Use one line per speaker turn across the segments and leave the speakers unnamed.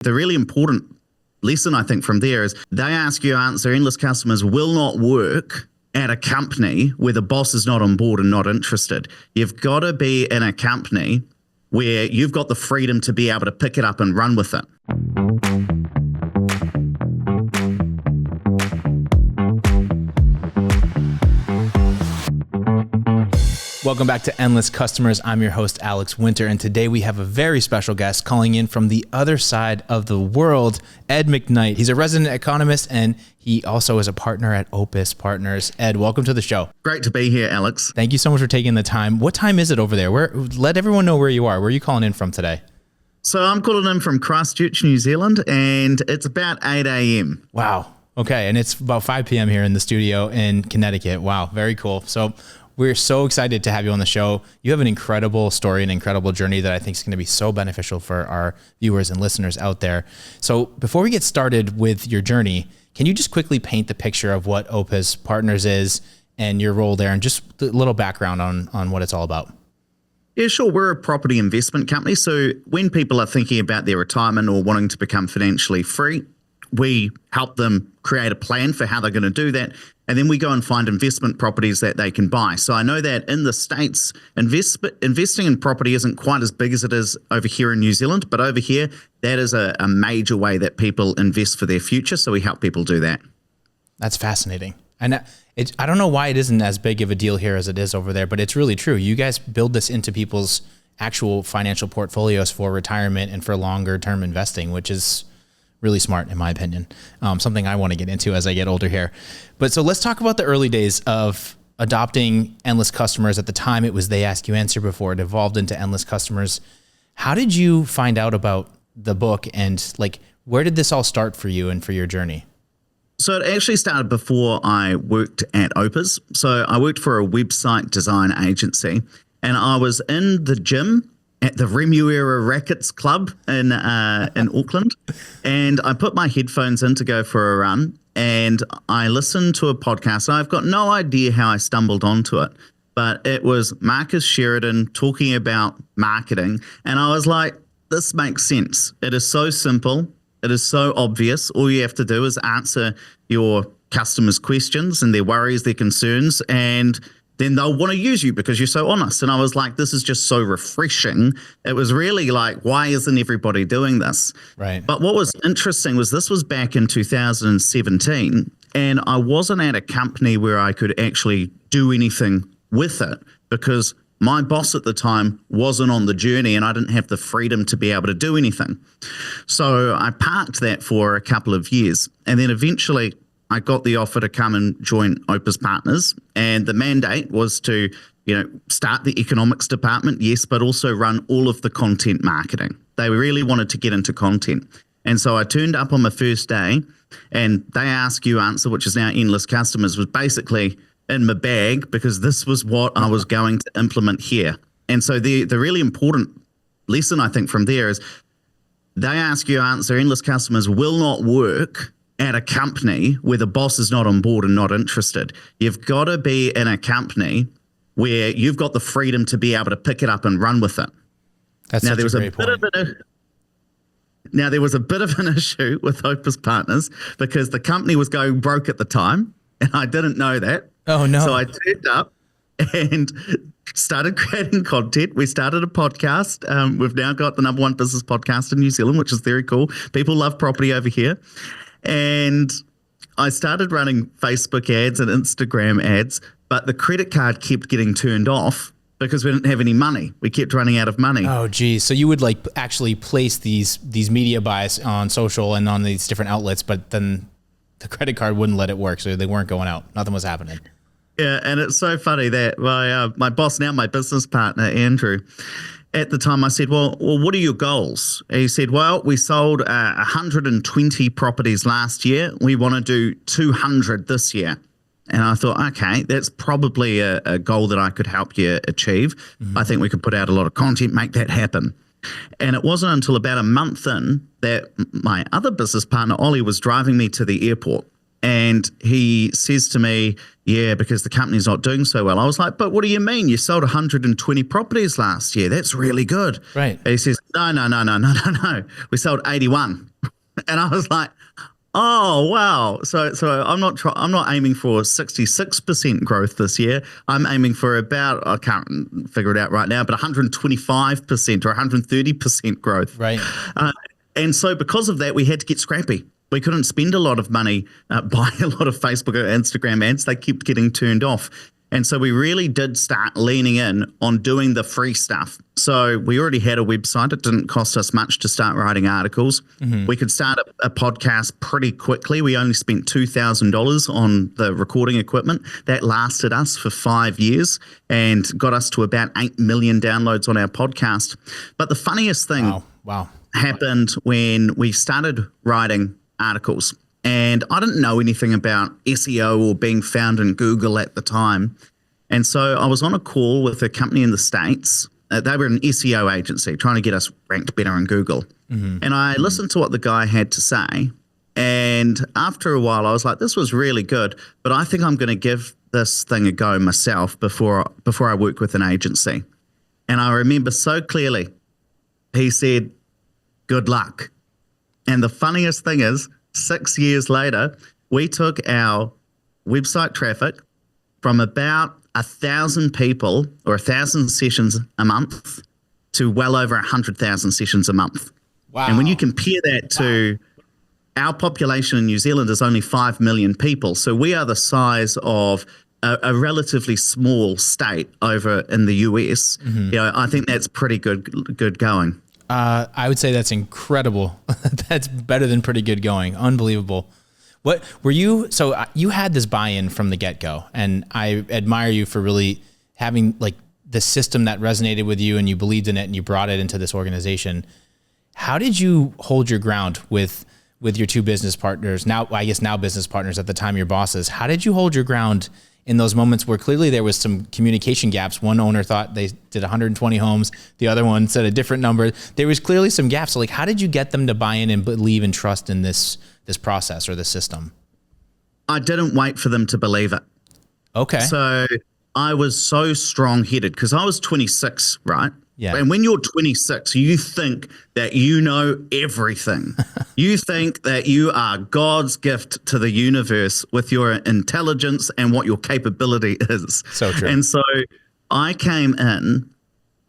The really important lesson, I think, from there is they ask you answer, endless customers will not work at a company where the boss is not on board and not interested. You've got to be in a company where you've got the freedom to be able to pick it up and run with it.
Welcome back to Endless Customers. I'm your host, Alex Winter, and today we have a very special guest calling in from the other side of the world, Ed McKnight. He's a resident economist, and he also is a partner at Opes Partners. Ed, welcome to the show.
Great to be here, Alex.
Thank you so much for taking the time. What time is it over there? Let everyone know where you are. Where are you calling in from today?
So I'm calling in from Christchurch, New Zealand, and it's about 8 a.m.
Wow. Okay, and it's about 5 p.m. here in the studio in Connecticut. Wow, very cool. So we're so excited to have you on the show. You have an incredible story, an incredible journey that I think is going to be so beneficial for our viewers and listeners out there. So before we get started with your journey, can you just quickly paint the picture of what Opes Partners is and your role there and just a little background on what it's all about?
Yeah, sure. We're a property investment company. So when people are thinking about their retirement or wanting to become financially free, we help them create a plan for how they're going to do that. And then we go and find investment properties that they can buy. So I know that in the States, investing in property isn't quite as big as it is over here in New Zealand. But over here, that is a major way that people invest for their future. So we help people do that.
That's fascinating. And I don't know why it isn't as big of a deal here as it is over there, but it's really true. You guys build this into people's actual financial portfolios for retirement and for longer term investing, which is really smart, in my opinion. Something I want to get into as I get older here. But so let's talk about the early days of adopting Endless Customers. At the time, it was They Ask You Answer before it evolved into Endless Customers. How did you find out about the book, and where did this all start for you and for your journey?
So it actually started before I worked at Opes. So I worked for a website design agency, and I was in the gym at the Remuera Rackets Club in Auckland, and I put my headphones in to go for a run, and I listened to a podcast. I've got no idea how I stumbled onto it, but it was Marcus Sheridan talking about marketing, and I was like, this makes sense. It is so simple. It is so obvious. All you have to do is answer your customers' questions and their worries, their concerns, and then they'll want to use you because you're so honest. And I was like, this is just so refreshing. It was really like, why isn't everybody doing this?
Right.
But what was interesting was this was back in 2017, and I wasn't at a company where I could actually do anything with it because my boss at the time wasn't on the journey and I didn't have the freedom to be able to do anything. So I parked that for a couple of years, and then eventually I got the offer to come and join Opes Partners, and the mandate was to, start the economics department, yes, but also run all of the content marketing. They really wanted to get into content. And so I turned up on my first day, and They Ask You Answer, which is now Endless Customers, was basically in my bag because this was what I was going to implement here. And so the really important lesson, I think, from there is They Ask You Answer, Endless Customers will not work at a company where the boss is not on board and not interested. You've got to be in a company where you've got the freedom to be able to pick it up and run with it.
That's
now,
such a great point.
There was a bit of an issue with Opes Partners because the company was going broke at the time, and I didn't know that.
Oh, no.
So I turned up and started creating content. We started a podcast. We've now got the #1 business podcast in New Zealand, which is very cool. People love property over here. And I started running Facebook ads and Instagram ads, but the credit card kept getting turned off because we didn't have any money. We kept running out of money.
Oh, geez. So you would actually place these media buys on social and on these different outlets, but then the credit card wouldn't let it work. So they weren't going out. Nothing was happening.
Yeah. And it's so funny that my boss, now my business partner, Andrew, at the time I said, well, what are your goals? And he said, well, we sold 120 properties last year. We want to do 200 this year. And I thought, okay, that's probably a goal that I could help you achieve. Mm-hmm. I think we could put out a lot of content, make that happen. And it wasn't until about a month in that my other business partner, Ollie, was driving me to the airport. And he says to me, yeah, because the company's not doing so well. I was like, but what do you mean? You sold 120 properties last year. That's really good.
Right.
And he says, no. We sold 81. And I was like, oh wow. So I'm not aiming for 66% growth this year. I'm aiming for about, I can't figure it out right now, but 125% or 130% growth.
Right.
And so because of that, we had to get scrappy. We couldn't spend a lot of money buying a lot of Facebook or Instagram ads. They kept getting turned off. And so we really did start leaning in on doing the free stuff. So we already had a website. It didn't cost us much to start writing articles. Mm-hmm. We could start a podcast pretty quickly. We only spent $2,000 on the recording equipment. That lasted us for 5 years and got us to about 8 million downloads on our podcast. But the funniest thing happened when we started writing articles. And I didn't know anything about SEO or being found in Google at the time. And so I was on a call with a company in the States. They were an SEO agency trying to get us ranked better in Google. Mm-hmm. And I listened to what the guy had to say. And after a while, I was like, this was really good, but I think I'm going to give this thing a go myself before I work with an agency. And I remember so clearly, he said, good luck. And the funniest thing is, 6 years later, we took our website traffic from about 1,000 people or 1,000 sessions a month to well over 100,000 sessions a month.
Wow.
And when you compare that to our population in New Zealand is only 5 million people. So we are the size of a relatively small state over in the US. Mm-hmm. You know, I think that's pretty good going.
I would say that's incredible. That's better than pretty good going. Unbelievable. What were you? So you had this buy-in from the get-go, and I admire you for really having like the system that resonated with you, and you believed in it, and you brought it into this organization. How did you hold your ground with your two business partners? Now, I guess now business partners, at the time your bosses. How did you hold your ground in those moments where clearly there was some communication gaps? One owner thought they did 120 homes. The other one said a different number. There was clearly some gaps. So like, how did you get them to buy in and believe and trust in this process or this system?
I didn't wait for them to believe it.
Okay.
So I was so strong-headed because I was 26, right?
Yeah.
And when you're 26, you think that you know everything. You think that you are God's gift to the universe with your intelligence and what your capability is.
So true.
And so I came in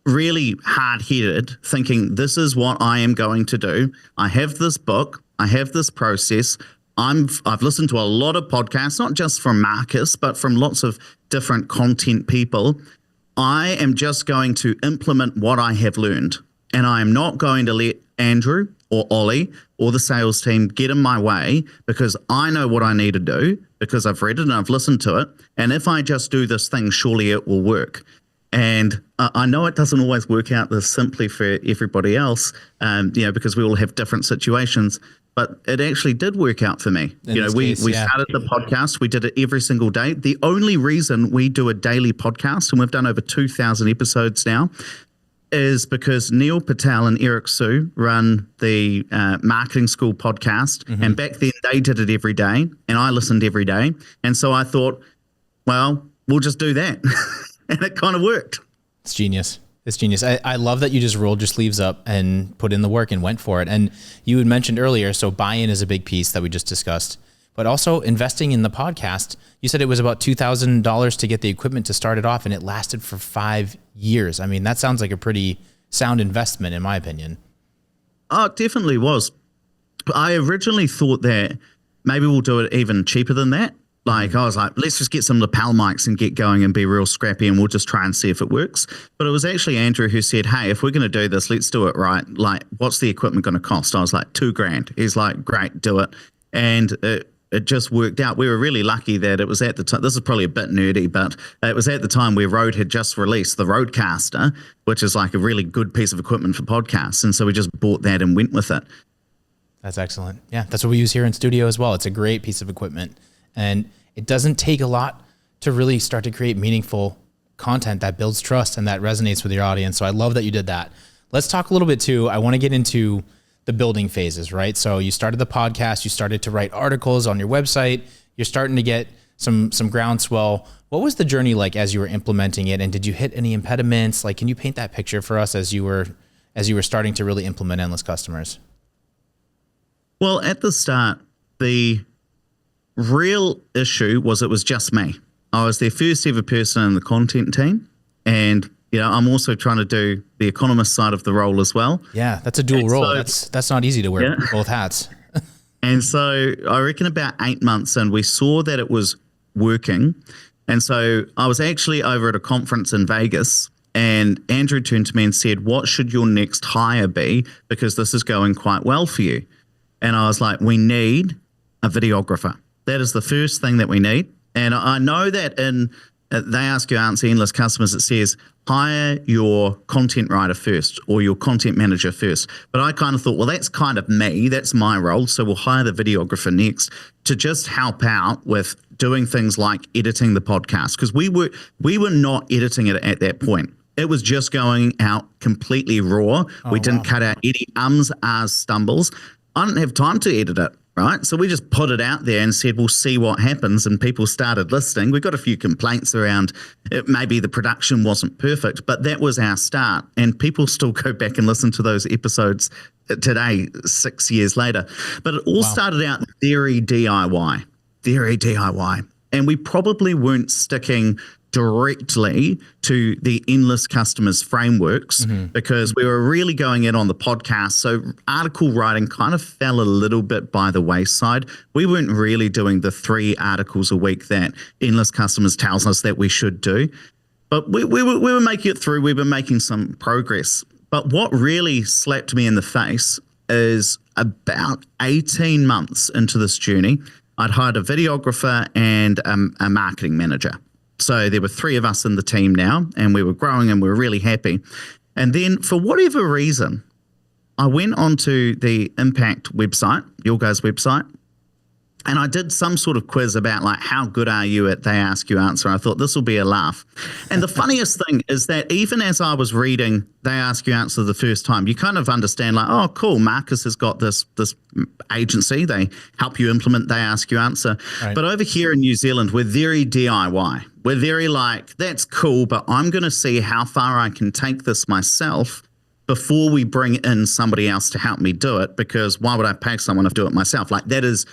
really hard-headed, thinking this is what I am going to do. I have this book. I have this process. I've listened to a lot of podcasts, not just from Marcus, but from lots of different content people. I am just going to implement what I have learned, and I am not going to let Andrew or Ollie or the sales team get in my way, because I know what I need to do, because I've read it and I've listened to it. And if I just do this thing, surely it will work. And I know it doesn't always work out this simply for everybody else, because we all have different situations. But it actually did work out for me. We started the podcast. We did it every single day. The only reason we do a daily podcast, and we've done over 2,000 episodes now, is because Neil Patel and Eric Sue run the Marketing School podcast. Mm-hmm. And back then they did it every day, and I listened every day. And so I thought, well, we'll just do that. And it kind of worked.
It's genius. It's genius. I love that you just rolled your sleeves up and put in the work and went for it. And you had mentioned earlier, so buy-in is a big piece that we just discussed, but also investing in the podcast. You said it was about $2,000 to get the equipment to start it off, and it lasted for 5 years. I mean, that sounds like a pretty sound investment, in my opinion.
Oh, it definitely was. I originally thought that maybe we'll do it even cheaper than that. Like, I was like, let's just get some lapel mics and get going and be real scrappy, and we'll just try and see if it works. But it was actually Andrew who said, hey, if we're going to do this, let's do it right. Like, what's the equipment going to cost? I was like, $2,000. He's like, great, do it. And it just worked out. We were really lucky that it was at the time. This is probably a bit nerdy, but it was at the time where Rode had just released the Rodecaster, which is like a really good piece of equipment for podcasts. And so we just bought that and went with it.
That's excellent. Yeah, that's what we use here in studio as well. It's a great piece of equipment. And it doesn't take a lot to really start to create meaningful content that builds trust and that resonates with your audience. So I love that you did that. Let's talk a little bit too. I want to get into the building phases, right? So you started the podcast, you started to write articles on your website, you're starting to get some groundswell. What was the journey like as you were implementing it? And did you hit any impediments? Like, can you paint that picture for us as you were starting to really implement Endless Customers?
Well, at the start, the real issue was it was just me. I was their first ever person in the content team. And, I'm also trying to do the Economist side of the role as well.
Yeah, that's a dual role. That's not easy to wear both hats.
And so I reckon about 8 months in, we saw that it was working. And so I was actually over at a conference in Vegas, and Andrew turned to me and said, what should your next hire be? Because this is going quite well for you. And I was like, we need a videographer. That is the first thing that we need. And I know that in They Ask You Answer Endless Customers, it says hire your content writer first or your content manager first. But I kind of thought, well, that's kind of me. That's my role. So we'll hire the videographer next to just help out with doing things like editing the podcast, because we were not editing it at that point. It was just going out completely raw. We didn't cut out any ums, ahs, stumbles. I didn't have time to edit it. Right. So we just put it out there and said, we'll see what happens. And people started listening. We got a few complaints around it. Maybe the production wasn't perfect, but that was our start. And people still go back and listen to those episodes today, 6 years later. But it all started out very DIY. And we probably weren't sticking directly to the endless customers frameworks because we were really going in on the podcast. So article writing kind of fell a little bit by the wayside. We weren't really doing the 3 articles a week that endless customers tells us that we should do. But we were making it through. We were making some progress. But what really slapped me in the face is about 18 months into this journey, I'd hired a videographer and a marketing manager. So there were 3 of us in the team now, and we were growing and we were really happy. And then for whatever reason, I went onto the Impact website, your guys' website, and I did some sort of quiz about like, how good are you at They Ask You Answer? I thought this will be a laugh. And the funniest thing is that even as I was reading They Ask You Answer the first time, you kind of understand like, oh, cool, Marcus has got this agency. They help you implement They Ask You Answer. Right. But over here in New Zealand, we're very DIY. We're very like, that's cool, but I'm going to see how far I can take this myself before we bring in somebody else to help me do it, because why would I pay someone to do it myself? Like that is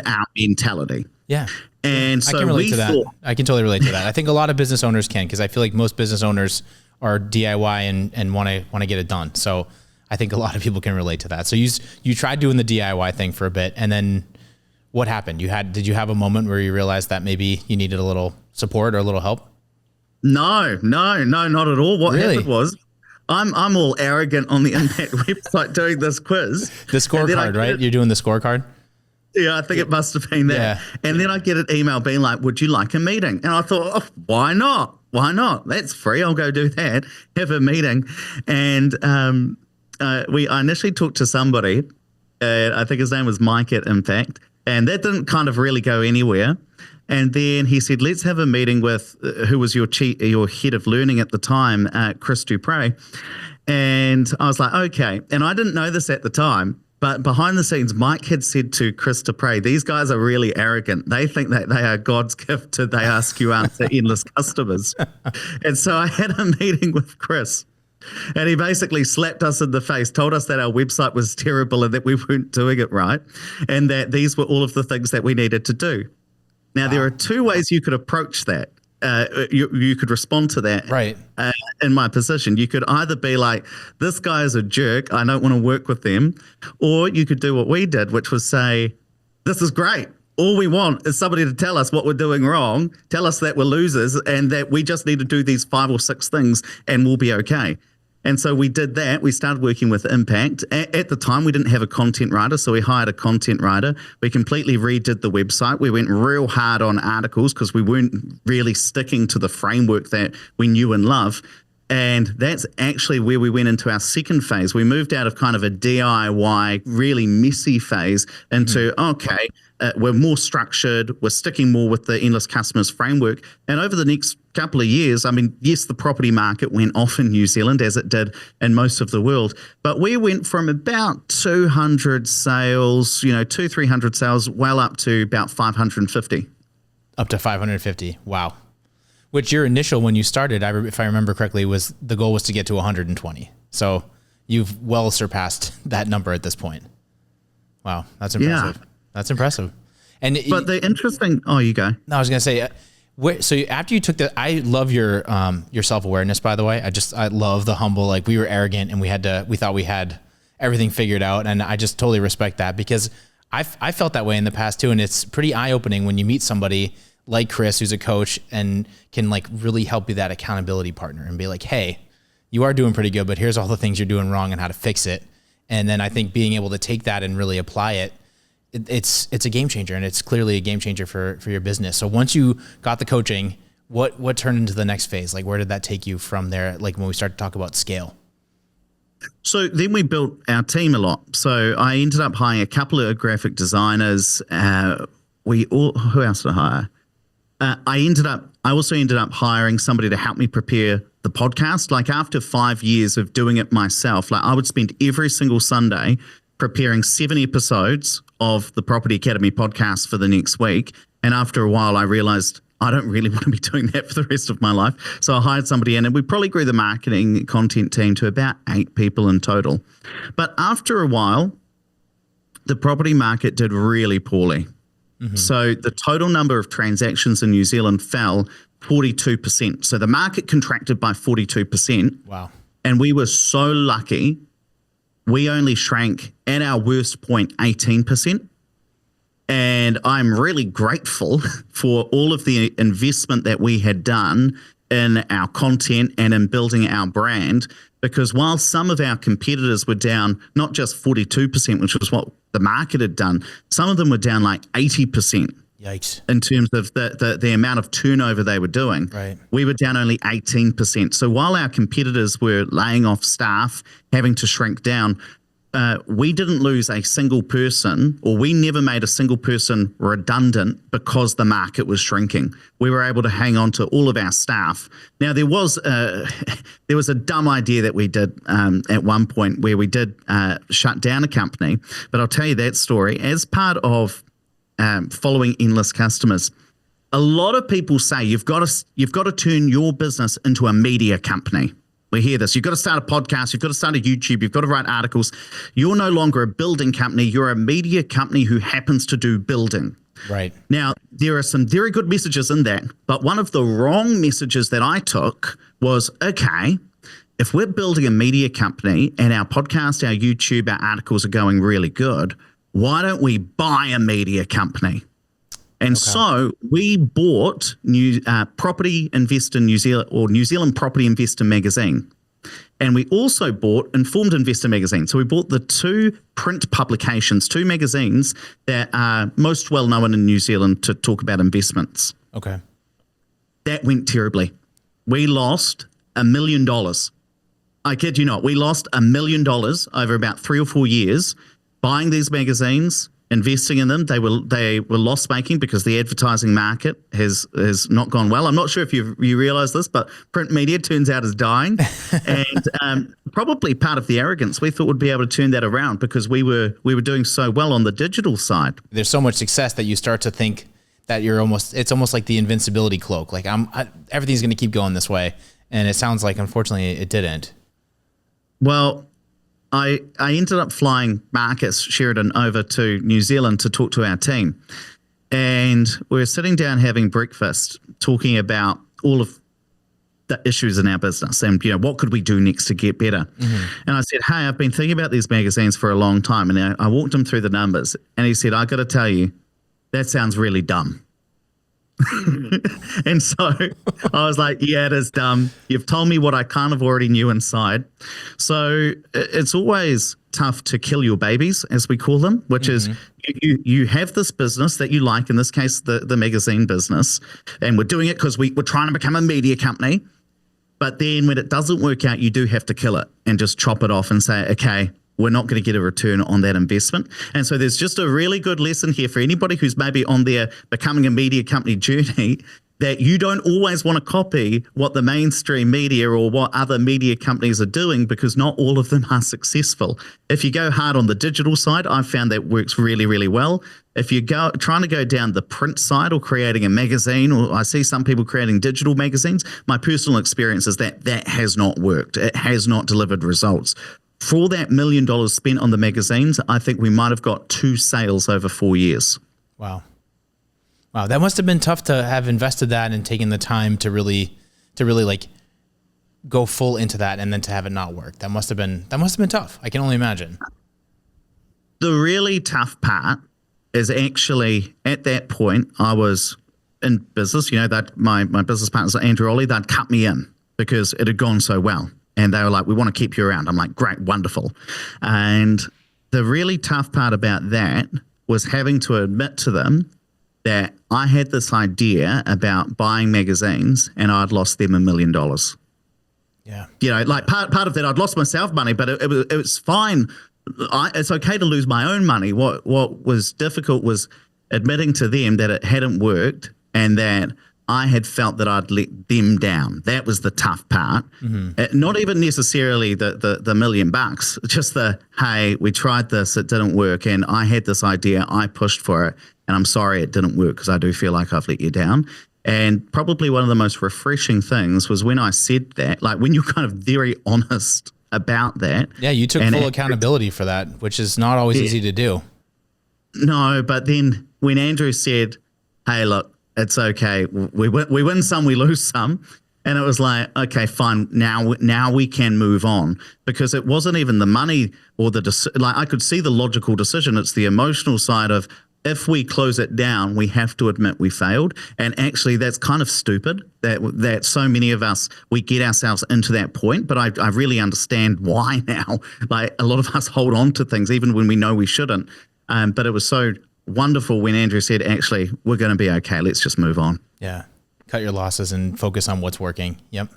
our mentality.
Yeah.
And so
I can relate to that. I can totally relate to that. I think a lot of business owners can, because I feel like most business owners are DIY and want to get it done. So I think a lot of people can relate to that. So you tried doing the DIY thing for a bit, and then what happened? Did you have a moment where you realized that maybe you needed a little support or a little help?
No, not at all. What happened was, I'm all arrogant on the Impact website doing this quiz.
The scorecard, right? You're doing the scorecard?
Yeah, I think it must have been that. Yeah. And then I get an email being like, would you like a meeting? And I thought, oh, why not? That's free. I'll go do that. Have a meeting. And I initially talked to somebody. I think his name was Mike at Impact. And that didn't kind of really go anywhere. And then he said, let's have a meeting with who was your head of learning at the time, Chris Dupre. And I was like, okay. And I didn't know this at the time, but behind the scenes, Mike had said to Chris Dupre, these guys are really arrogant. They think that they are God's gift to They Ask You Answer endless customers. And so I had a meeting with Chris. And he basically slapped us in the face, told us that our website was terrible and that we weren't doing it right, and that these were all of the things that we needed to do. Now, there are 2 ways you could approach that. You could respond to that.
Right.
In my position, you could either be like, this guy is a jerk, I don't want to work with them. Or you could do what we did, which was say, this is great. All we want is somebody to tell us what we're doing wrong, tell us that we're losers, and that we just need to do these 5 or 6 things and we'll be okay. And so we did that. We started working with Impact. At the time, we didn't have a content writer, so we hired a content writer. We completely redid the website. We went real hard on articles because we weren't really sticking to the framework that we knew and love. And that's actually where we went into our second phase. We moved out of kind of a DIY, really messy phase into, okay, we're more structured, we're sticking more with the endless customers framework. And over the next couple of years, I mean, yes, the property market went off in New Zealand as it did in most of the world, but we went from about 200 sales, 300 sales, well up to about 550.
Up to 550. Wow. Which your initial, when you started, if I remember correctly, was the goal was to get to 120. So you've well surpassed that number at this point. Wow. That's impressive.
Yeah.
That's impressive. And
But the interesting, oh, you go.
No, I was going to say, so after you took I love your self-awareness, by the way. I love the humble, like we were arrogant and we thought we had everything figured out. And I just totally respect that, because I felt that way in the past too. And it's pretty eye-opening when you meet somebody like Chris, who's a coach and can like really help be that accountability partner and be like, hey, you are doing pretty good, but here's all the things you're doing wrong and how to fix it. And then I think being able to take that and really apply it, it's a game changer, and it's clearly a game changer for your business. So once you got the coaching, what turned into the next phase? Like, where did that take you from there? Like when we started to talk about scale?
So then we built our team a lot. So I ended up hiring a couple of graphic designers. Who else did I hire? I also ended up hiring somebody to help me prepare the podcast. Like after 5 years of doing it myself, like I would spend every single Sunday preparing 7 episodes of the Property Academy podcast for the next week. And after a while, I realized I don't really want to be doing that for the rest of my life. So I hired somebody in, and we probably grew the marketing content team to about 8 people in total. But after a while, the property market did really poorly. Mm-hmm. So the total number of transactions in New Zealand fell 42%. So the market contracted by 42%.
Wow.
And we were so lucky. We only shrank at our worst point 18%. And I'm really grateful for all of the investment that we had done in our content and in building our brand, because while some of our competitors were down not just 42%, which was what the market had done, some of them were down like 80%.
Yikes.
In terms of the amount of turnover they were doing.
Right.
We were down only 18%. So while our competitors were laying off staff, having to shrink down, we didn't lose a single person, or we never made a single person redundant because the market was shrinking. We were able to hang on to all of our staff. Now, there was a dumb idea that we did at one point where we did shut down a company, but I'll tell you that story. As part of following endless customers, a lot of people say you've got to turn your business into a media company. We hear this. You've got to start a podcast. You've got to start a YouTube. You've got to write articles. You're no longer a building company. You're a media company who happens to do building.
Right.
Now, there are some very good messages in that, but one of the wrong messages that I took was, okay, if we're building a media company and our podcast, our YouTube, our articles are going really good, why don't we buy a media company? And so we bought Property Investor New Zealand, or New Zealand Property Investor magazine. And we also bought Informed Investor magazine. So we bought the 2 print publications, 2 magazines that are most well known in New Zealand to talk about investments.
Okay.
That went terribly. We lost $1 million. I kid you not. We lost $1 million over about 3 or 4 years buying these magazines, investing in them. They were loss making because the advertising market has not gone well. I'm not sure if you realize this, but print media turns out is dying, and probably part of the arrogance we thought would be able to turn that around because we were doing so well on the digital side.
There's so much success that you start to think that it's almost like the invincibility cloak. Like everything's going to keep going this way, and it sounds like unfortunately it didn't.
Well, I ended up flying Marcus Sheridan over to New Zealand to talk to our team. And we were sitting down having breakfast, talking about all of the issues in our business and, what could we do next to get better? Mm-hmm. And I said, hey, I've been thinking about these magazines for a long time. And I walked him through the numbers. And he said, I got to tell you, that sounds really dumb. And so I was like, yeah, it is dumb. You've told me what I kind of already knew inside. So it's always tough to kill your babies, as we call them, which is you have this business that you like, in this case, the magazine business, and we're doing it because we're trying to become a media company. But then when it doesn't work out, you do have to kill it and just chop it off and say, okay, we're not going to get a return on that investment. And so there's just a really good lesson here for anybody who's maybe on their becoming a media company journey, that you don't always want to copy what the mainstream media or what other media companies are doing, because not all of them are successful. If you go hard on the digital side, I've found that works really, really well. If you go trying to go down the print side or creating a magazine, or I see some people creating digital magazines, my personal experience is that has not worked. It has not delivered results. for that $1 million spent on the magazines, I think we might have got 2 sales over 4 years.
Wow. Wow. That must have been tough to have invested that and taken the time to really like go full into that and then to have it not work. That must have been tough. I can only imagine.
The really tough part is actually at that point I was in business, that my business partners, Andrew Ollie, they'd cut me in because it had gone so well. And they were like, we want to keep you around. I'm like, great, wonderful. And the really tough part about that was having to admit to them that I had this idea about buying magazines and I'd lost them $1 million.
Yeah.
Like part of that, I'd lost myself money, but it was fine. It's okay to lose my own money. What was difficult was admitting to them that it hadn't worked and that I had felt that I'd let them down. That was the tough part. Not even necessarily the $1 million, just hey, we tried this, it didn't work, and I had this idea, I pushed for it, and I'm sorry it didn't work because I do feel like I've let you down. And probably one of the most refreshing things was when I said that, like when you're kind of very honest about that.
Yeah, you took full accountability for that, which is not always easy to do.
No, but then when Andrew said, hey, look, it's okay. We win some, we lose some. And it was like, okay, fine. Now we can move on, because it wasn't even the money or I could see the logical decision. It's the emotional side of, if we close it down, we have to admit we failed. And actually, that's kind of stupid that so many of us, we get ourselves into that point. But I really understand why now. Like, a lot of us hold on to things even when we know we shouldn't. But it was so wonderful when Andrew said, actually, we're going to be okay. Let's just move on.
Yeah. Cut your losses and focus on what's working. Yep.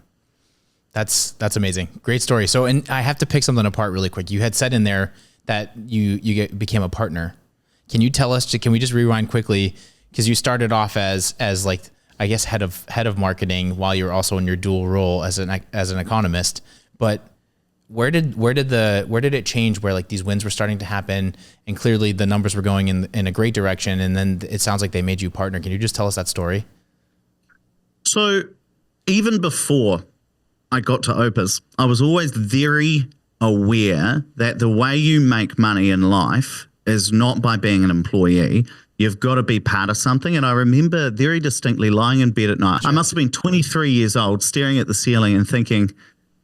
That's amazing. Great story. So, and I have to pick something apart really quick. You had said in there that you became a partner. Can you tell us, can we just rewind quickly? Because you started off as like, I guess, head of marketing while you were also in your dual role as an economist. But where did it change, where like these wins were starting to happen and clearly the numbers were going in a great direction, and then it sounds like they made you partner? Can you just tell us that story?
So even before I got to Opes, I was always very aware that the way you make money in life is not by being an employee. You've got to be part of something. And I remember very distinctly lying in bed at night. I must have been 23 years old, staring at the ceiling and thinking,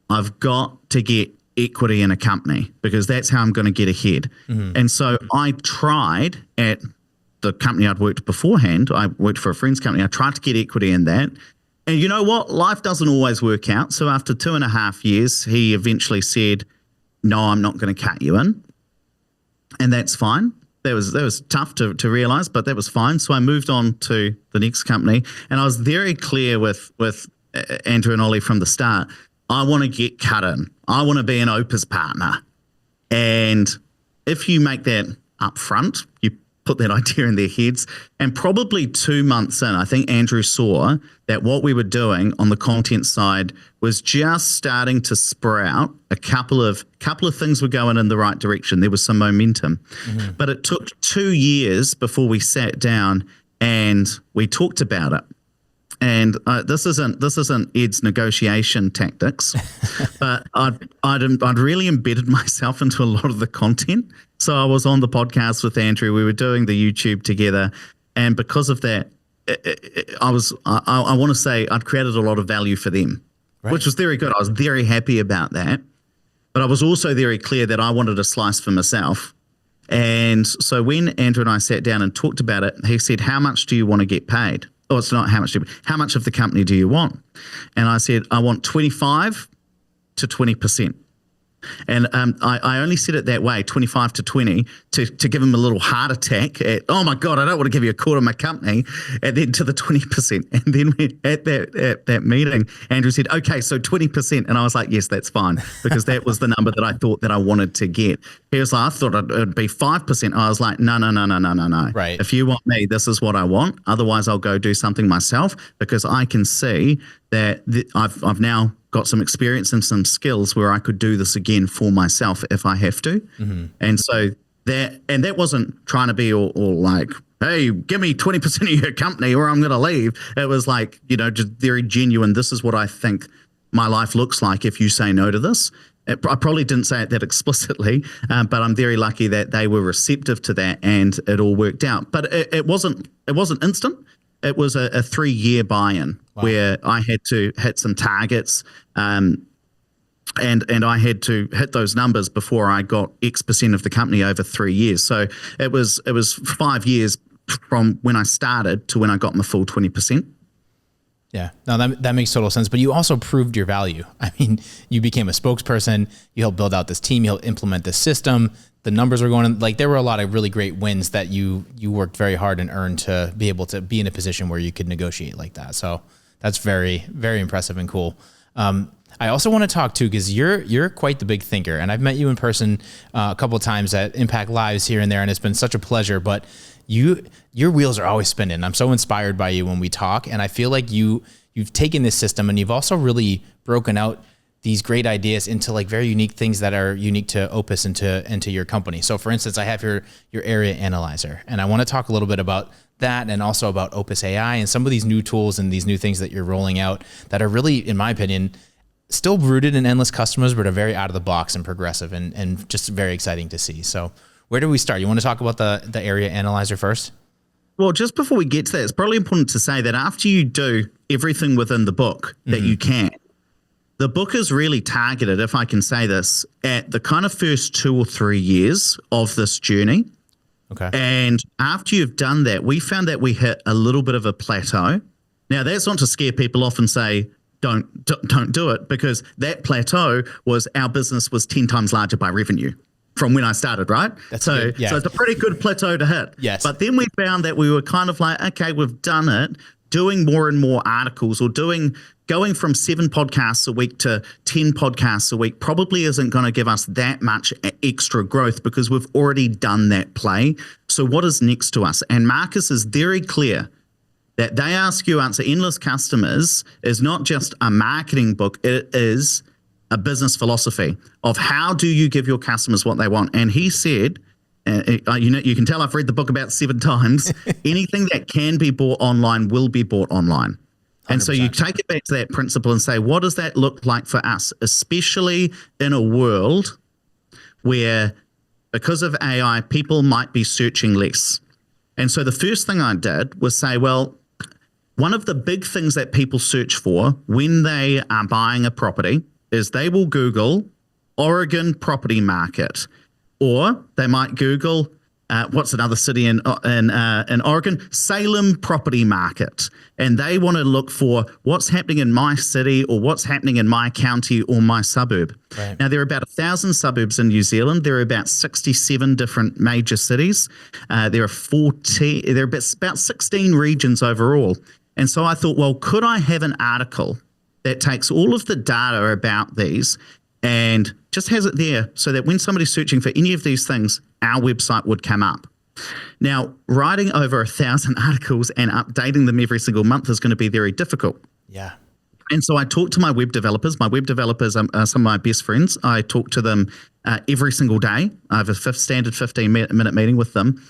I've got to get equity in a company because that's how I'm going to get ahead. Mm-hmm. And so I tried at the company I'd worked beforehand. I worked for a friend's company. I tried to get equity in that. And you know what? Life doesn't always work out. So after 2.5 years, he eventually said, no, I'm not going to cut you in. And that's fine. That was tough to realize, but that was fine. So I moved on to the next company, and I was very clear with Andrew and Ollie from the start. I want to get cut in. I want to be an Opes partner. And if you make that up front, you put that idea in their heads. And probably 2 months in, I think Andrew saw that what we were doing on the content side was just starting to sprout. A couple of things were going in the right direction. There was some momentum. Mm-hmm. But it took 2 years before we sat down and we talked about it. And this isn't Ed's negotiation tactics, but I'd really embedded myself into a lot of the content. So I was on the podcast with Andrew. We were doing the YouTube together, and because of that, I want to say I'd created a lot of value for them, right, which was very good. I was very happy about that, but I was also very clear that I wanted a slice for myself. And so when Andrew and I sat down and talked about it, he said, "How much do you want to get paid?" Oh, it's not how much of the company do you want? And I said, I want 25 to 20%. And I only said it that way, 25 to 20, to give him a little heart attack at, oh my God, I don't want to give you a quarter of my company, and then to the 20%. And then at that meeting, Andrew said, okay, so 20%. And I was like, yes, that's fine, because that was the number that I thought that I wanted to get. He was like, I thought it'd be 5%. I was like, no.
Right.
If you want me, this is what I want. Otherwise, I'll go do something myself, because I can see that I've now got some experience and some skills where I could do this again for myself if I have to. Mm-hmm. And so that wasn't trying to be all like, hey, give me 20% of your company or I'm going to leave. It was like, just very genuine. This is what I think my life looks like if you say no to this. I probably didn't say it that explicitly, but I'm very lucky that they were receptive to that and it all worked out. But it wasn't instant. It was a 3-year buy-in where I had to hit some targets, and I had to hit those numbers before I got X% of the company over 3 years. So it was 5 years from when I started to when I got my full 20%.
Yeah, no, that makes total sense. But you also proved your value. I mean, you became a spokesperson. You helped build out this team. You helped implement this system. The numbers were going in, like there were a lot of really great wins that you worked very hard and earned to be able to be in a position where you could negotiate like that. So that's very, very impressive and cool. I also want to talk too, because you're quite the big thinker, and I've met you in person a couple of times at Impact Lives here and there, and it's been such a pleasure. But your wheels are always spinning. I'm so inspired by you when we talk, and I feel like you've taken this system and you've also really broken out these great ideas into like very unique things that are unique to Opes and to your company. So for instance, I have your area analyzer, and I want to talk a little bit about that and also about Opes AI and some of these new tools and these new things that you're rolling out that are really, in my opinion, still rooted in endless customers, but are very out of the box and progressive and just very exciting to see. So where do we start? You want to talk about the area analyzer first?
Well, just before we get to that, it's probably important to say that after you do everything within the book that you can, the book is really targeted, if I can say this, at the kind of first 2 or 3 years of this journey.
Okay.
And after you've done that, we found that we hit a little bit of a plateau. Now, that's not to scare people off and say, don't do it, because that plateau was our business was 10 times larger by revenue from when I started, right? So it's a pretty good plateau to hit.
Yes.
But then we found that we were kind of like, okay, we've done it. Doing more and more articles or going from 7 podcasts a week to 10 podcasts a week probably isn't going to give us that much extra growth because we've already done that play. So what is next to us? And Marcus is very clear that They Ask You Answer Endless Customers is not just a marketing book. It is a business philosophy of how do you give your customers what they want. And he said, you can tell I've read the book about 7 times. Anything that can be bought online will be bought online. 100%. And so you take it back to that principle and say, what does that look like for us, especially in a world where, because of AI, people might be searching less. And so the first thing I did was say, well, one of the big things that people search for when they are buying a property is they will Google Oregon property market. Or they might Google, what's another city in Oregon? Salem property market. And they want to look for what's happening in my city or what's happening in my county or my suburb.
Right.
Now, there are about 1,000 suburbs in New Zealand. There are about 67 different major cities. There are about 16 regions overall. And so I thought, well, could I have an article that takes all of the data about these and just has it there so that when somebody's searching for any of these things, our website would come up. Now, writing over 1,000 articles and updating them every single month is going to be very difficult.
Yeah.
And so I talked to my web developers. My web developers are some of my best friends. I talk to them every single day. I have a standard 15-minute meeting with them.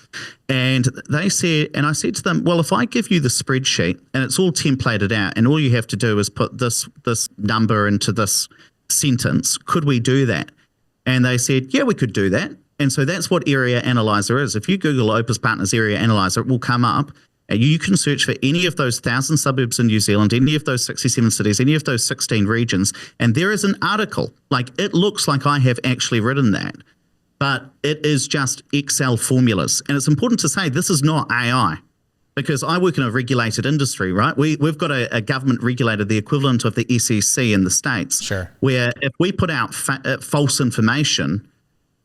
And I said to them, well, if I give you the spreadsheet and it's all templated out and all you have to do is put this number into this sentence, could we do that? And they said, yeah, we could do that. And so that's what Area Analyzer is. If you Google Opes Partners Area Analyzer, it will come up. And you can search for any of those 1,000 suburbs in New Zealand, any of those 67 cities, any of those 16 regions. And there is an article. Like, it looks like I have actually written that, but it is just Excel formulas. And it's important to say this is not AI. Because I work in a regulated industry, right? We've got a government regulator, the equivalent of the SEC in the States.
Sure.
Where if we put out false information,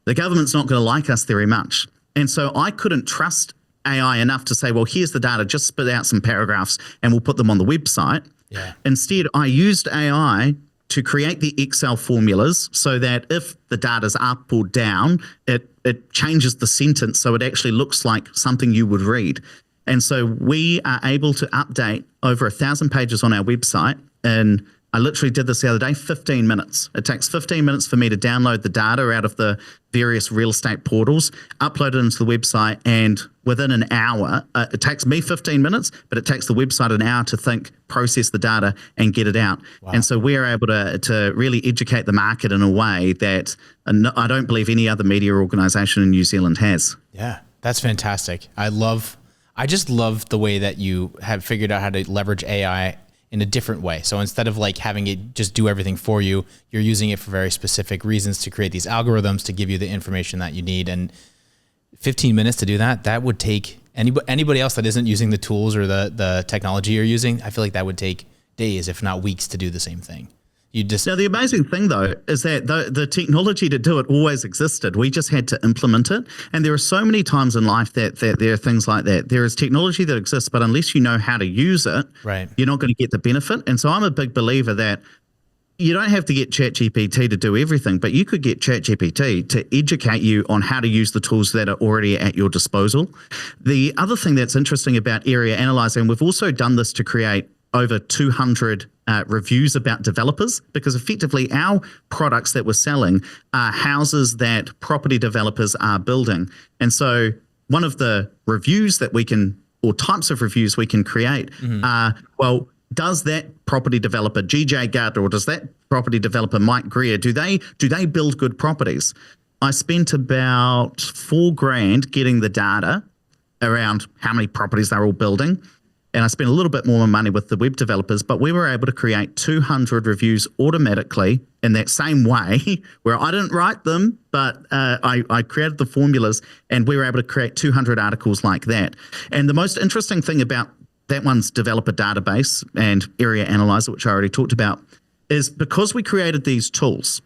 the government's not going to like us very much. And so I couldn't trust AI enough to say, well, here's the data, just spit out some paragraphs and we'll put them on the website.
Yeah.
Instead, I used AI to create the Excel formulas so that if the data's up or down, it changes the sentence so it actually looks like something you would read. And so we are able to update over 1,000 pages on our website in I literally did this the other day, 15 minutes. It takes 15 minutes for me to download the data out of the various real estate portals, upload it into the website, and within an hour, it takes me 15 minutes, but it takes the website an hour to think, process the data, and get it out. Wow. And so we're able to really educate the market in a way that I don't believe any other media organization in New Zealand has.
Yeah, that's fantastic. I just love the way that you have figured out how to leverage AI in a different way. So instead of like having it just do everything for you, you're using it for very specific reasons to create these algorithms to give you the information that you need. And 15 minutes to do that would take anybody else that isn't using the tools or the technology you're using. I feel like that would take days, if not weeks, to do the same thing. Now, the
amazing thing, though, is that the technology to do it always existed. We just had to implement it. And there are so many times in life that there are things like that. There is technology that exists, but unless you know how to use it,
right,
you're not going to get the benefit. And so I'm a big believer that you don't have to get ChatGPT to do everything, but you could get ChatGPT to educate you on how to use the tools that are already at your disposal. The other thing that's interesting about Area Analyzer, and we've also done this to create over 200 reviews about developers, because effectively our products that we're selling are houses that property developers are building. And so one of the reviews that we can, or types of reviews we can create are, well, does that property developer GJ Gardner, or does that property developer Mike Greer, do they build good properties? I spent about $4,000 getting the data around how many properties they're all building. And I spent a little bit more money with the web developers, but we were able to create 200 reviews automatically in that same way, where I didn't write them, but I created the formulas, and we were able to create 200 articles like that. And the most interesting thing about that one's developer database and Area Analyzer, which I already talked about, is because we created these tools,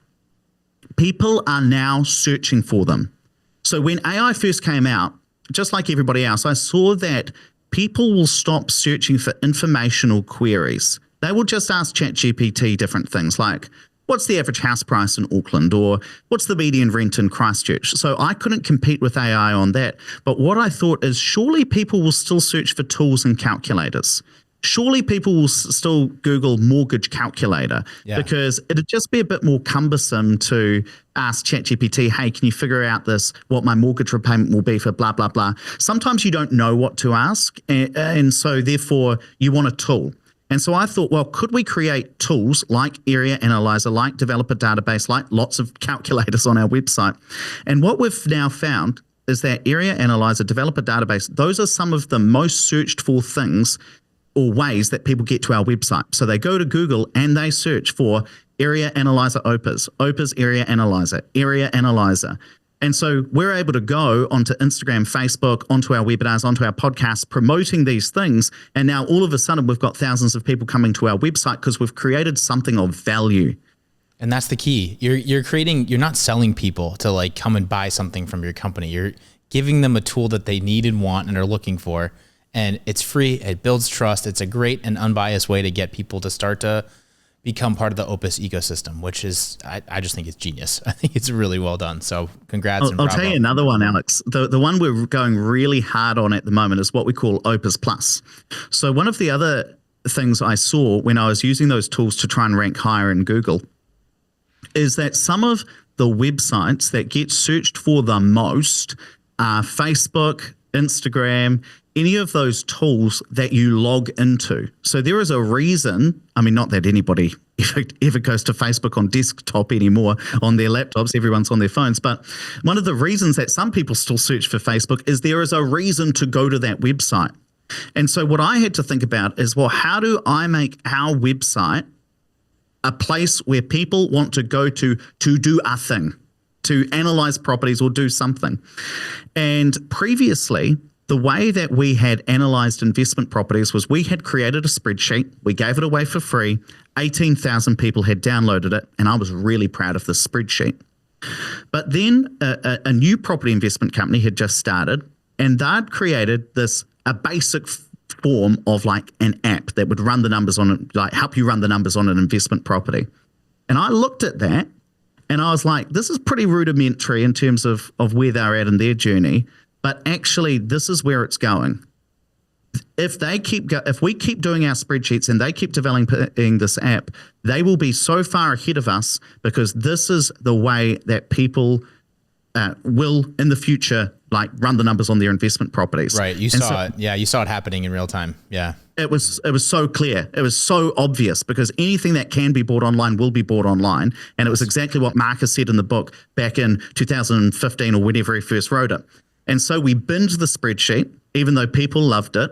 people are now searching for them. So when AI first came out, just like everybody else, I saw that people will stop searching for informational queries. They will just ask ChatGPT different things like, what's the average house price in Auckland, or what's the median rent in Christchurch? So I couldn't compete with AI on that. But what I thought is, surely people will still search for tools and calculators. Surely people will still Google mortgage calculator, because it'd just be a bit more cumbersome to ask ChatGPT, hey, can you figure out this, what my mortgage repayment will be for blah, blah, blah. Sometimes you don't know what to ask. And so therefore you want a tool. And so I thought, well, could we create tools like Area Analyzer, like Developer Database, like lots of calculators on our website? And what we've now found is that Area Analyzer, Developer Database, those are some of the most searched for things or ways that people get to our website. So they go to Google and they search for Area Analyzer Opes, Opes Area Analyzer, Area Analyzer. And so we're able to go onto Instagram, Facebook, onto our webinars, onto our podcasts, promoting these things. And now all of a sudden we've got thousands of people coming to our website because we've created something of value.
And that's the key. You're not selling people to like come and buy something from your company. You're giving them a tool that they need and want and are looking for. And it's free. It builds trust. It's a great and unbiased way to get people to start to become part of the Opes ecosystem, which is, I just think it's genius. I think it's really well done. So congrats.
I'll tell you another one, Alex. The one we're going really hard on at the moment is what we call Opes Plus. So one of the other things I saw when I was using those tools to try and rank higher in Google is that some of the websites that get searched for the most are Facebook, Instagram, any of those tools that you log into. So there is a reason, I mean, not that anybody ever goes to Facebook on desktop anymore on their laptops, everyone's on their phones, but one of the reasons that some people still search for Facebook is there is a reason to go to that website. And so what I had to think about is, well, how do I make our website a place where people want to go to do a thing, to analyze properties or do something? And previously, the way that we had analyzed investment properties was we had created a spreadsheet. We gave it away for free. 18,000 people had downloaded it, and I was really proud of this spreadsheet. But then a new property investment company had just started, and they'd created a basic form of like an app that would run the numbers on it, like help you run the numbers on an investment property. And I looked at that, and I was like, this is pretty rudimentary in terms of where they're at in their journey. But actually, this is where it's going. if we keep doing our spreadsheets and they keep developing this app, they will be so far ahead of us, because this is the way that people will in the future like run the numbers on their investment properties.
Right. You saw it. Yeah. You saw it happening in real time. Yeah.
It was so clear. It was so obvious, because anything that can be bought online will be bought online. And it was exactly what Marcus said in the book back in 2015 or whenever he first wrote it. And so we binged the spreadsheet, even though people loved it.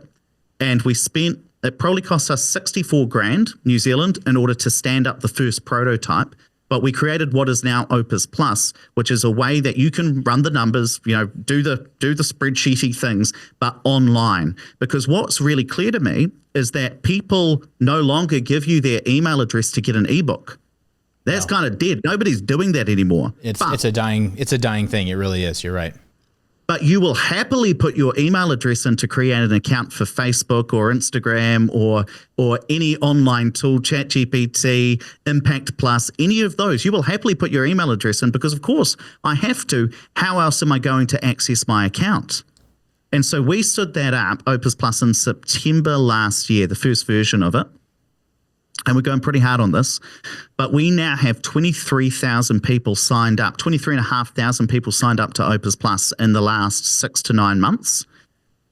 And it probably cost us 64 grand New Zealand in order to stand up the first prototype. But we created what is now Opes Plus, which is a way that you can run the numbers, do the spreadsheety things, but online. Because what's really clear to me is that people no longer give you their email address to get an ebook. That's kind of dead. Nobody's doing that anymore.
It's a dying thing. It really is. You're right.
But you will happily put your email address in to create an account for Facebook or Instagram or any online tool, ChatGPT, Impact Plus, any of those. You will happily put your email address in, because, of course, I have to. How else am I going to access my account? And so we stood that up, Opes Plus, in September last year, the first version of it. And we're going pretty hard on this, but we now have 23,000 people signed up, 23,500 people signed up to Opes Plus in the last 6 to 9 months.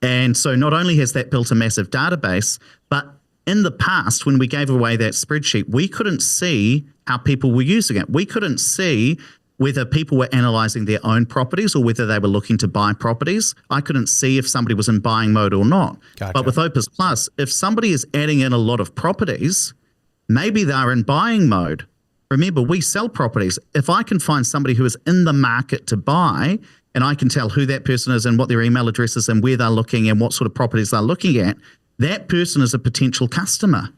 And so not only has that built a massive database, but in the past, when we gave away that spreadsheet, we couldn't see how people were using it. We couldn't see whether people were analyzing their own properties or whether they were looking to buy properties. I couldn't see if somebody was in buying mode or not.
Gotcha.
But with Opes Plus, if somebody is adding in a lot of properties, maybe they're in buying mode. Remember, we sell properties. If I can find somebody who is in the market to buy, and I can tell who that person is and what their email address is and where they're looking and what sort of properties they're looking at, that person is a potential customer.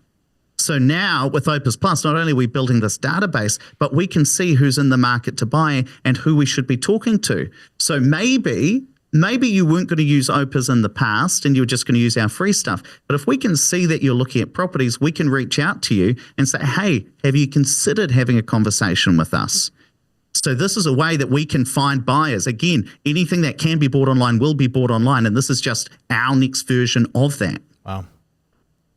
So now with Opes Plus, not only are we building this database, but we can see who's in the market to buy and who we should be talking to. So maybe you weren't going to use Opes in the past and you were just going to use our free stuff. But if we can see that you're looking at properties, we can reach out to you and say, hey, have you considered having a conversation with us? So this is a way that we can find buyers. Again, anything that can be bought online will be bought online. And this is just our next version of that.
Wow.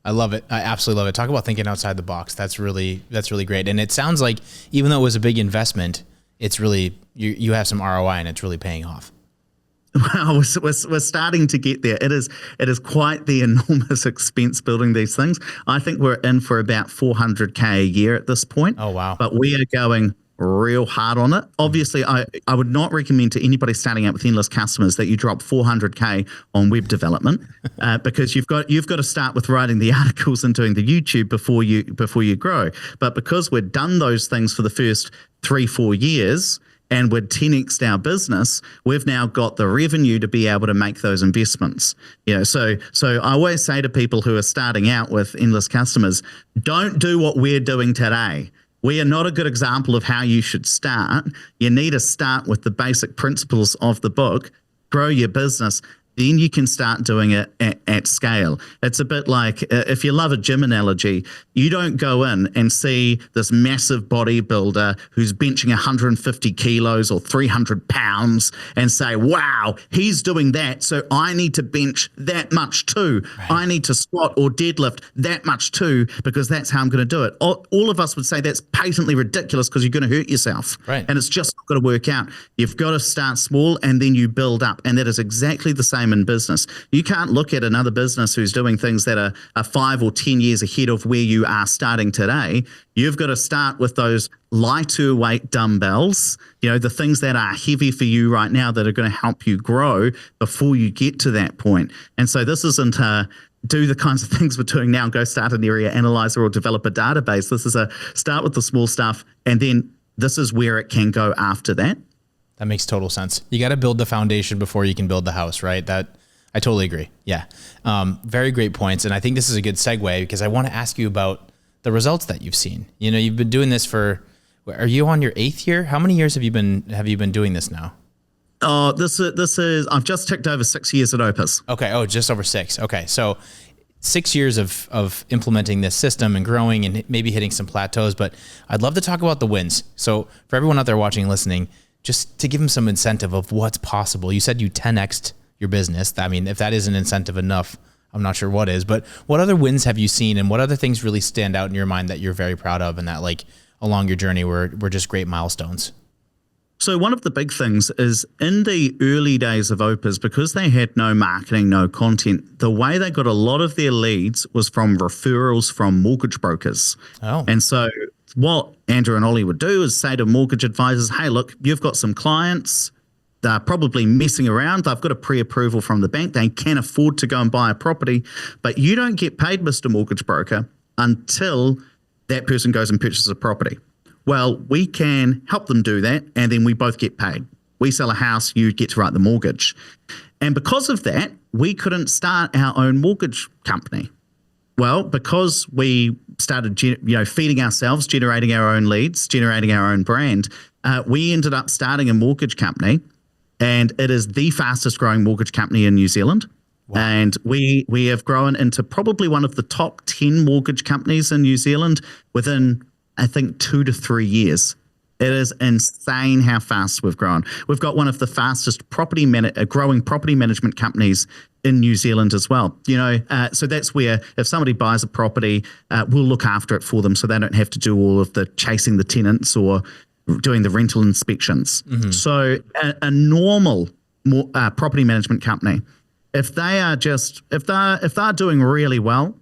I love it. I absolutely love it. Talk about thinking outside the box. That's really great. And it sounds like even though it was a big investment, it's really, you have some ROI and it's really paying off.
Well, we're starting to get there. It is quite the enormous expense building these things. I think we're in for about $400K a year at this point.
Oh, wow.
But we are going real hard on it. Obviously, I would not recommend to anybody starting out with endless customers that you drop $400K on web development because you've got to start with writing the articles and doing the YouTube before you grow. But because we've done those things for the first 3-4 years, and we're 10x our business, we've now got the revenue to be able to make those investments. So I always say to people who are starting out with endless customers, don't do what we're doing today. We are not a good example of how you should start. You need to start with the basic principles of the book, grow your business. Then you can start doing it at scale. It's a bit like, if you love a gym analogy, you don't go in and see this massive bodybuilder who's benching 150 kilos or 300 pounds and say, wow, he's doing that, so I need to bench that much too. Right. I need to squat or deadlift that much too, because that's how I'm going to do it. All of us would say that's patently ridiculous because you're going to hurt yourself.
Right.
And it's just not going to work out. You've got to start small and then you build up. And that is exactly the same in business. You can't look at another business who's doing things that are 5 or 10 years ahead of where you are starting today. You've got to start with those lighter weight dumbbells, the things that are heavy for you right now that are going to help you grow before you get to that point. And so this isn't do the kinds of things we're doing now and go start an area analyzer or develop a database. This is a start with the small stuff, and then this is where it can go after that.
That makes total sense. You got to build the foundation before you can build the house, right? That I totally agree. Yeah. Very great points. And I think this is a good segue because I want to ask you about the results that you've seen. You've been doing this are you on your 8th year? How many years have you been doing this now?
Oh, this is I've just ticked over 6 years at Opes.
Okay. Oh, just over 6. Okay. So 6 years of implementing this system and growing and maybe hitting some plateaus, but I'd love to talk about the wins. So for everyone out there watching and listening, just to give them some incentive of what's possible. You said you 10x'd your business. I mean, if that isn't incentive enough, I'm not sure what is, but what other wins have you seen, and what other things really stand out in your mind that you're very proud of and that like along your journey were just great milestones?
So one of the big things is in the early days of Opes, because they had no marketing, no content, the way they got a lot of their leads was from referrals from mortgage brokers.
Oh.
And so what Andrew and Ollie would do is say to mortgage advisors, hey, look, you've got some clients. They're probably messing around. They've got a pre-approval from the bank. They can afford to go and buy a property, but you don't get paid, Mr. Mortgage Broker, until that person goes and purchases a property. Well, we can help them do that, and then we both get paid. We sell a house, you get to write the mortgage. And because of that, we couldn't start our own mortgage company. Well, because we started feeding ourselves, generating our own leads, generating our own brand, we ended up starting a mortgage company, and it is the fastest growing mortgage company in New Zealand. Wow. And we have grown into probably one of the top 10 mortgage companies in New Zealand within, I think, 2 to 3 years. It is insane how fast we've grown. We've got one of the fastest growing property management companies in New Zealand as well. So that's where if somebody buys a property, we'll look after it for them, so they don't have to do all of the chasing the tenants or doing the rental inspections. Mm-hmm. So a normal property management company, if they're doing really well,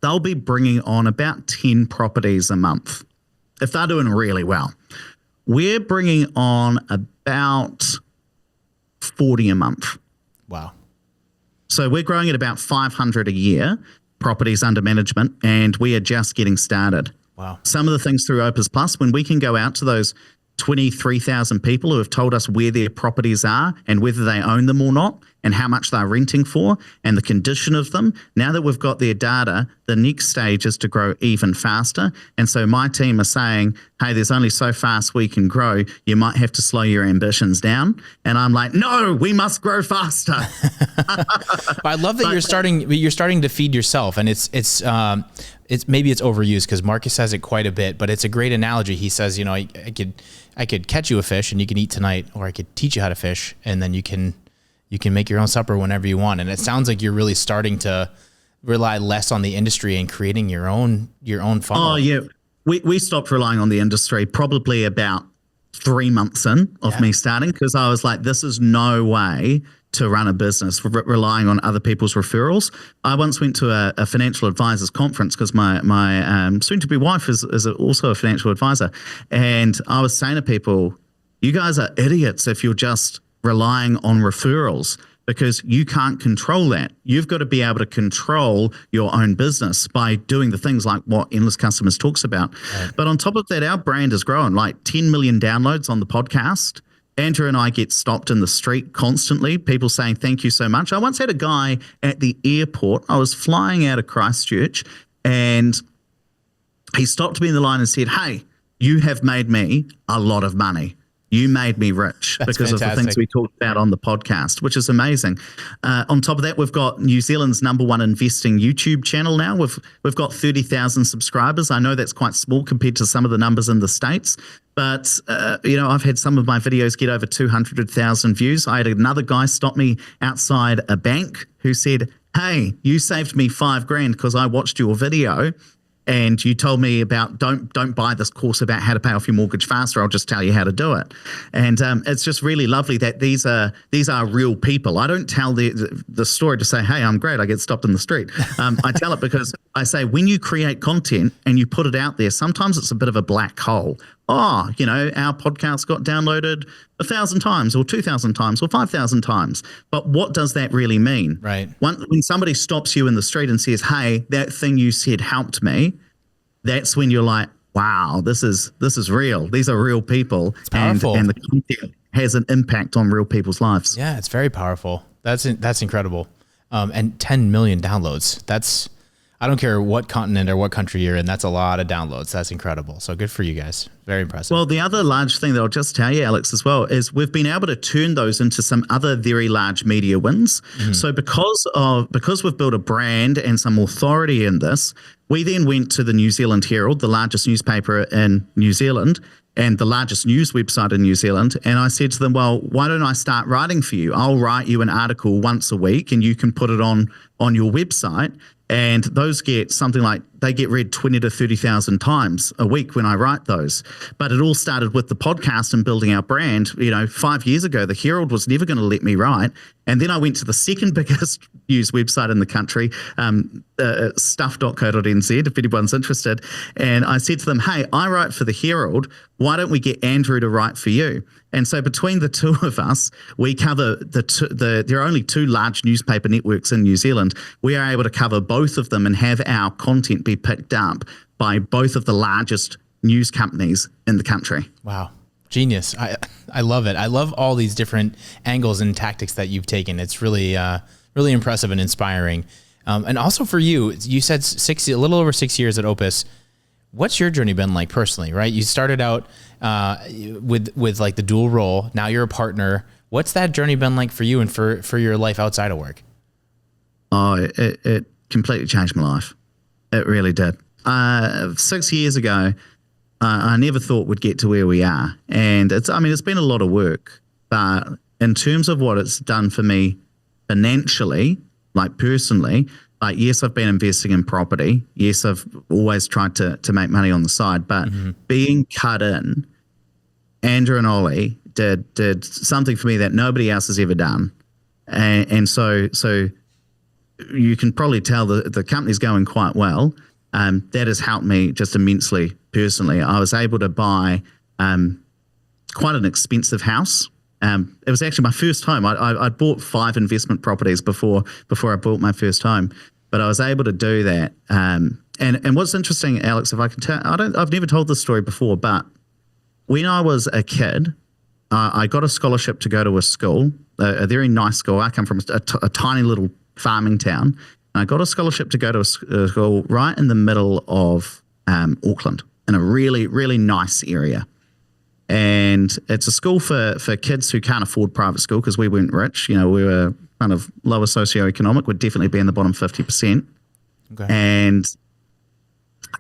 they'll be bringing on about 10 properties a month. If they're doing really well, we're bringing on about 40 a month.
Wow.
So we're growing at about 500 a year, properties under management, and we are just getting started.
Wow.
Some of the things through Opes Plus, when we can go out to those 23,000 people who have told us where their properties are and whether they own them or not and how much they're renting for and the condition of them. Now that we've got their data, the next stage is to grow even faster. And so my team are saying, hey, there's only so fast we can grow. You might have to slow your ambitions down. And I'm like, no, we must grow faster.
I love that you're starting to feed yourself, and it's maybe it's overused because Marcus says it quite a bit, but it's a great analogy. He says, I could catch you a fish and you can eat tonight, or I could teach you how to fish and then you can make your own supper whenever you want. And it sounds like you're really starting to rely less on the industry and creating your own funnel.
Oh yeah. We stopped relying on the industry probably about 3 months in of me starting, because I was like, this is no way to run a business relying on other people's referrals. I once went to a financial advisors conference because my soon-to-be wife is also a financial advisor. And I was saying to people, you guys are idiots if you're just relying on referrals, because you can't control that. You've got to be able to control your own business by doing the things like what Endless Customers talks about. Right. But on top of that, our brand has grown, like 10 million downloads on the podcast. Andrew and I get stopped in the street constantly, people saying, thank you so much. I once had a guy at the airport. I was flying out of Christchurch, and he stopped me in the line and said, hey, you have made me a lot of money. You made me rich. That's because fantastic. Of the things we talked about on the podcast, which is amazing. On top of that, we've got New Zealand's #1 investing YouTube channel now. We've got 30,000 subscribers. I know that's quite small compared to some of the numbers in the States, but I've had some of my videos get over 200,000 views. I had another guy stop me outside a bank who said, hey, you saved me $5,000 because I watched your video. And you told me about don't buy this course about how to pay off your mortgage faster. I'll just tell you how to do it. And it's just really lovely that these are real people. I don't tell the story to say, hey, I'm great, I get stopped in the street. I tell it because I say when you create content and you put it out there, sometimes it's a bit of a black hole. Oh, our podcast got downloaded 1,000 times or 2,000 times or 5,000 times. But what does that really mean?
Right.
When somebody stops you in the street and says, hey, that thing you said helped me, that's when you're like, wow, this is real. These are real people.
It's powerful.
And the content has an impact on real people's lives.
Yeah, it's very powerful. That's incredible. And 10 million downloads. I don't care what continent or what country you're in. That's a lot of downloads. That's incredible. So good for you guys. Very impressive.
Well, the other large thing that I'll just tell you, Alex, as well, is we've been able to turn those into some other very large media wins. Mm-hmm. So because we've built a brand and some authority in this, we then went to the New Zealand Herald, the largest newspaper in New Zealand and the largest news website in New Zealand. And I said to them, well, why don't I start writing for you? I'll write you an article once a week and you can put it on on your website, and those get something like, they get read 20 to 30,000 times a week when I write those. But it all started with the podcast and building our brand. 5 years ago, the Herald was never going to let me write. And then I went to the second biggest news website in the country, stuff.co.nz, if anyone's interested. And I said to them, hey, I write for the Herald. Why don't we get Andrew to write for you? And so between the two of us, we cover there are only two large newspaper networks in New Zealand. We are able to cover both of them and have our content be picked up by both of the largest news companies in the country.
Wow. Genius. I love it. I love all these different angles and tactics that you've taken. It's really, really impressive and inspiring. And also for you, you said a little over 6 years at Opes. What's your journey been like personally, right? You started out with like the dual role. Now you're a partner. What's that journey been like for you and for your life outside of work?
Oh, it completely changed my life. It really did. 6 years ago, I never thought we'd get to where we are. And it's been a lot of work, but in terms of what it's done for me financially, like personally, like, yes, I've been investing in property. Yes, I've always tried to make money on the side, but being cut in, Andrew and Ollie did something for me that nobody else has ever done. And so you can probably tell the company's going quite well. That has helped me just immensely personally. I was able to buy quite an expensive house. It was actually my first home. I'd bought 5 investment properties before I bought my first home, but I was able to do that. And what's interesting, Alex, if I can tell, I've never told this story before, but when I was a kid, I got a scholarship to go to a school, a very nice school. I come from a tiny little farming town. And I got a scholarship to go to a school right in the middle of Auckland, in a really, really nice area. And it's a school for kids who can't afford private school, because we weren't rich. We were kind of lower socioeconomic. We'd definitely be in the bottom 50%. Okay.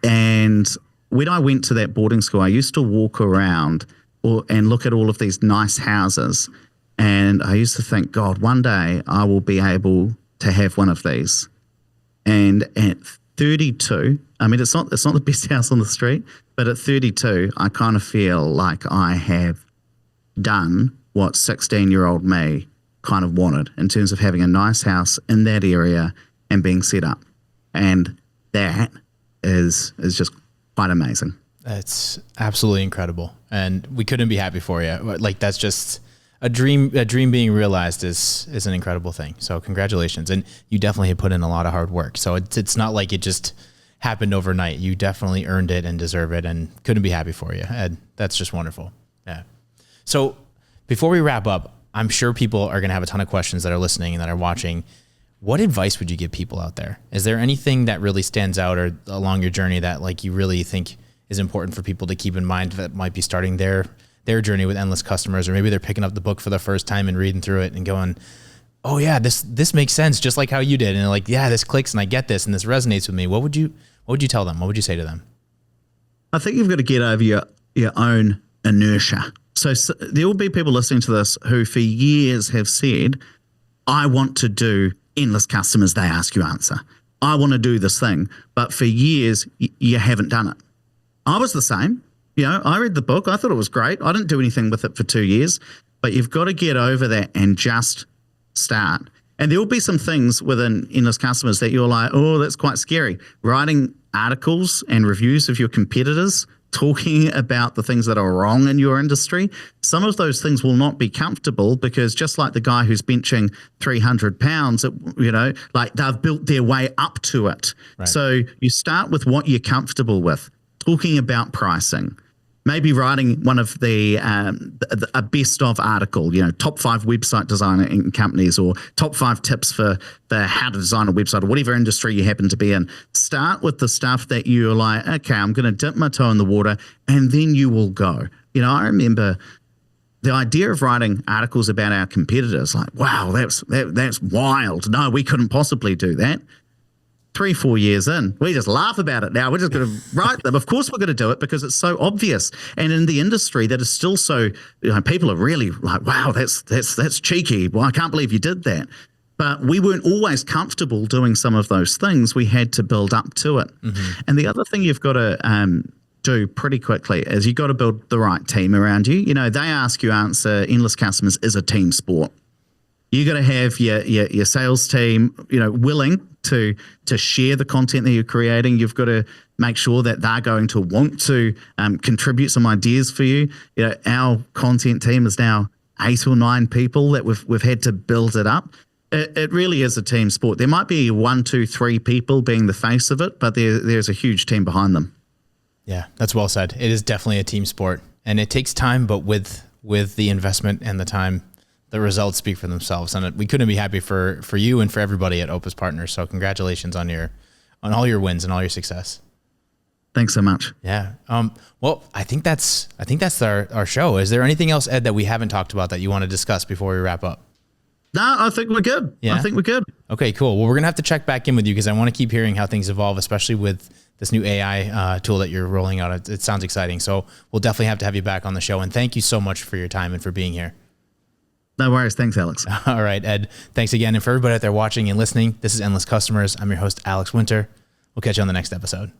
And when I went to that boarding school, I used to walk around and look at all of these nice houses. And I used to think, God, one day I will be able to have one of these. And at 32, it's not the best house on the street, but at 32, I kind of feel like I have done what 16-year-old me kind of wanted, in terms of having a nice house in that area and being set up. And that is just quite amazing.
That's absolutely incredible. And we couldn't be happy for you. Like, that's just a dream being realized is an incredible thing. So congratulations. And you definitely have put in a lot of hard work. So it's not like it just happened overnight. You definitely earned it and deserve it, and couldn't be happy for you, Ed. That's just wonderful. Yeah. So before we wrap up, I'm sure people are going to have a ton of questions that are listening and that are watching. What advice would you give people out there? Is there anything that really stands out or along your journey that like you really think is important for people to keep in mind that might be starting their journey with endless customers, or maybe they're picking up the book for the first time and reading through it and going, oh yeah, this makes sense, just like how you did. And they're like, yeah, this clicks and I get this and this resonates with me. What would you tell them? What would you say to them?
I think you've got to get over your own inertia. So there will be people listening to this who for years have said, I want to do endless customers, they ask you answer. I want to do this thing. But for years, you haven't done it. I was the same. I read the book. I thought it was great. I didn't do anything with it for 2 years. But you've got to get over that and just start. And there will be some things within endless customers that you're like, oh, that's quite scary. Writing articles and reviews of your competitors, talking about the things that are wrong in your industry. Some of those things will not be comfortable, because just like the guy who's benching 300 pounds, like they've built their way up to it. Right. So you start with what you're comfortable with, talking about pricing, maybe writing one of a best of article, top 5 website design companies, or top 5 tips for how to design a website, or whatever industry you happen to be in. Start with the stuff that you're like, okay, I'm going to dip my toe in the water, and then you will go. I remember the idea of writing articles about our competitors, like, wow, that's wild. No, we couldn't possibly do that. 3-4 years in, we just laugh about it now. We're just going to write them. Of course we're going to do it, because it's so obvious. And in the industry that is still so, people are really like, wow, that's cheeky. Well, I can't believe you did that. But we weren't always comfortable doing some of those things. We had to build up to it. And the other thing you've got to do pretty quickly is you've got to build the right team around you. You know, they ask you answer endless customers is a team sport. You got to have your sales team, you know, willing to share the content that you're creating. You've got to make sure that they're going to want to contribute some ideas for you. You know, our content team is now 8 or 9 people that we've had to build it up. It really is a team sport. There might be 1, 2, 3 people being the face of it, but there's a huge team behind them.
Yeah, that's well said. It is definitely a team sport, and it takes time, but with the investment and the time, the results speak for themselves. And we couldn't be happy for you and for everybody at Opes Partners. So congratulations on all your wins and all your success.
Thanks so much.
Yeah. Well, I think that's our show. Is there anything else, Ed, that we haven't talked about that you want to discuss before we wrap up?
No, I think we're good.
Yeah?
I think we're good.
Okay, cool. Well, we're going to have to check back in with you because I want to keep hearing how things evolve, especially with this new AI tool that you're rolling out. It sounds exciting. So we'll definitely have to have you back on the show. And thank you so much for your time and for being here.
No worries. Thanks, Alex.
All right, Ed. Thanks again. And for everybody out there watching and listening, this is Endless Customers. I'm your host, Alex Winter. We'll catch you on the next episode.